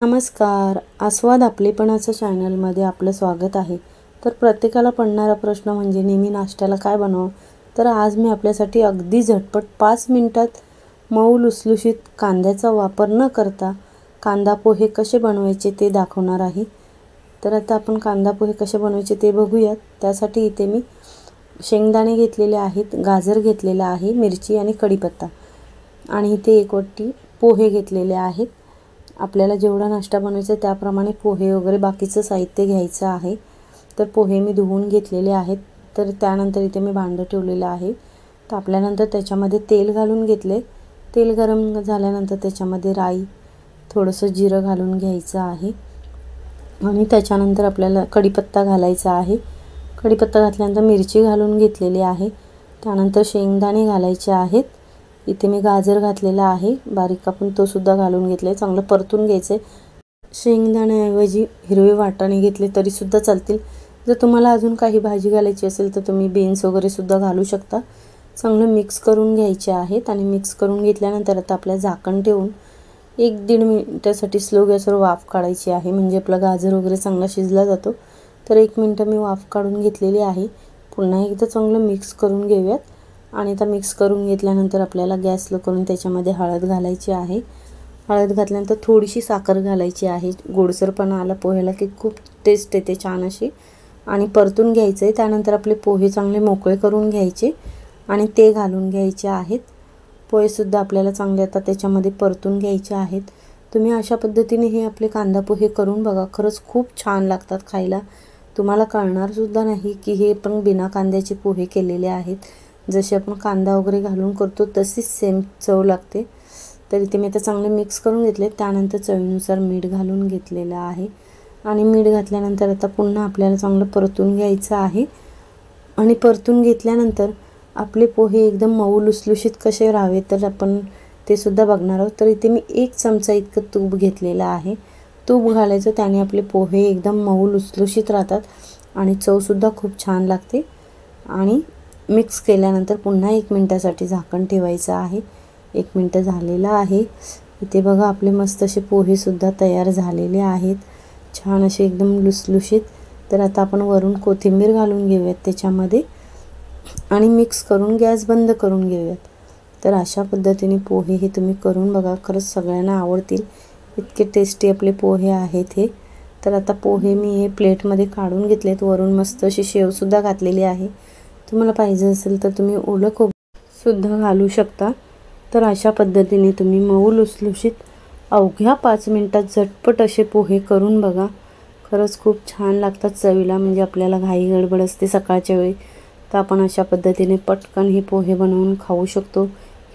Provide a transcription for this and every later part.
नमस्कार, आस्वाद आपलेपणाच्या चॅनलमध्ये आपलं स्वागत आहे। तर प्रत्येकाला पडणारा प्रश्न म्हणजे नेहमी नाश्त्याला काय बनवावं। तर आज मी आपल्यासाठी अगदी झटपट 5 मिनिटात मऊ लुसलुशीत कांद्याचा वापर न करता कांदा पोहे कसे बनवायचे ते दाखवणार आहे। तर आता आपण कांदा पोहे कसे बनवायचे ते बघूयात। त्यासाठी इथे मी शेंगदाणे घेतलेले आहेत, गाजर घेतलेला आहे, मिरची आणि कढीपत्ता आणि इथे एक वाटी पोहे घेतलेले आहेत। आपल्याला जेवढा नाश्ता बनवायचा त्याप्रमाणे पोहे वगैरे बाकीचं साहित्य घ्यायचं आहे। तर पोहे मी धुवून घेतलेले आहेत। तर त्यानंतर इथे मी भांडं ठेवलेलं आहे। तापल्यानंतर त्याच्यामध्ये तेल घालून घेतले। तेल गरम झाल्यानंतर त्याच्यामध्ये राई, थोडंसं जिरं घालून घ्यायचं आहे आणि त्याच्यानंतर आपल्याला कढीपत्ता घालायचा आहे। कढीपत्ता घातल्यानंतर मिरची घालून घेतलेली आहे। त्यानंतर शेंगदाणे घालायचे आहेत। इथे मी गाजर घातलेला आहे, बारीक कापून तो सुद्धा घालून घेतले। चांगलं परतून घ्यायचे। शेंगदाण्याऐवजी हिरवे वाटाणे घेतले तरी सुद्धा चालतील। जर तुम्हाला अजून काही भाजी घालायची असेल तर तुम्ही बीन्स वगैरे सुद्धा घालू शकता। चांगलं मिक्स करून घ्यायचे आहेत आणि मिक्स करून घेतल्यानंतर आता आपल्या झाकण ठेवून 1-1.5 मिनिटासाठी स्लो गॅसवर वाफ काढायची आहे, म्हणजे आपला गाजर वगैरे चांगला शिजला जातो। तर 1 मिनिट मी वाफ काढून घेतलेली आहे। पुन्हा एकदा चांगलं मिक्स करून घेऊयात आणि आता मिक्स करून घेतल्यानंतर आपल्याला गॅस लो करून त्याच्यामध्ये हळद घालायची आहे। हळद घातल्यानंतर थोडीशी साखर घालायची आहे। गोडसरपणा आला पोह्याला की खूप टेस्ट येते छान अशी आणि परतून घ्यायचं आहे। त्यानंतर आपले पोहे चांगले मोकळे करून घ्यायचे आणि ते घालून घ्यायचे आहेत। पोहेसुद्धा आपल्याला चांगले आता त्याच्यामध्ये परतून घ्यायचे आहेत। तुम्ही अशा पद्धतीने हे आपले कांदा पोहे करून बघा, खरंच खूप छान लागतात खायला। तुम्हाला कळणारसुद्धा नाही की हे पण बिना कांद्याचे पोहे केलेले आहेत। जसे आपण कांदा वगैरे घालून करतो तशीच सेम चव लागते। तर इथे मी आता चांगले मिक्स करून घेतले। त्यानंतर चवीनुसार मीठ घालून घेतलेलं आहे आणि मीठ घातल्यानंतर आता पुन्हा आपल्याला चांगलं परतून घ्यायचं आहे आणि परतून घेतल्यानंतर आपले पोहे एकदम मऊ लुसलुशीत कसे राहावे तर आपण ते सुद्धा बघणार आहोत। तर इथे मी 1 चमचा इतकं तूप घेतलेलं आहे। तूप घालायचं, त्याने आपले पोहे एकदम मऊ लुसलुशीत राहतात आणि चवसुद्धा खूप छान लागते। आणि मिक्स केल्यानंतर पुन्हा 1 मिनिटासाठी झाकण ठेवायचं आहे। 1 मिनिट झालेलं आहे। इथे बघा आपले मस्त असे पोहेसुद्धा तयार झालेले आहेत, छान असे एकदम लुसलुशीत। तर आता आपण वरून कोथिंबीर घालून घेऊयात त्याच्यामध्ये आणि मिक्स करून गॅस बंद करून घेऊयात। तर अशा पद्धतीने पोहे हे तुम्ही करून बघा, खरंच सगळ्यांना आवडतील। इतके टेस्टी आपले पोहे आहेत हे। तर आता पोहे मी हे प्लेटमध्ये काढून घेतलेत। वरून मस्त अशी शेवसुद्धा घातलेली आहे। तुम्हाला पाहिजे असेल तर तुम्ही ओलं खोबरंसुद्धा घालू शकता। तर अशा पद्धतीने तुम्ही मऊ लुसलुशीत अवघ्या 5 मिनिटात झटपट असे पोहे करून बघा, खरंच खूप छान लागतात चवीला। म्हणजे आपल्याला घाई गडबड असते सकाळच्या वेळी, तर आपण अशा पद्धतीने पटकन हे पोहे बनवून खाऊ शकतो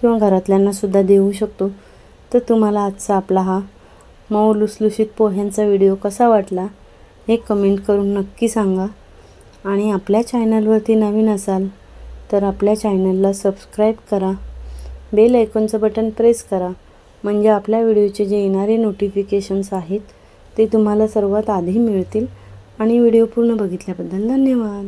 किंवा घरातल्यांना सुद्धा देऊ शकतो। तर तुम्हाला आजचा आपला हा मऊ लुसलुशीत पोह्यांचा व्हिडिओ कसा वाटला हे कमेंट करून नक्की सांगा। आणि आपल्या चॅनलवरती नवीन असाल तर आपल्या चॅनलला सबस्क्राईब करा, बेल आयकॉनचं बटन प्रेस करा, म्हणजे आपल्या व्हिडिओचे जे येणारे नोटिफिकेशन्स आहेत ते तुम्हाला सर्वात आधी मिळतील। आणि व्हिडिओ पूर्ण बघितल्याबद्दल धन्यवाद।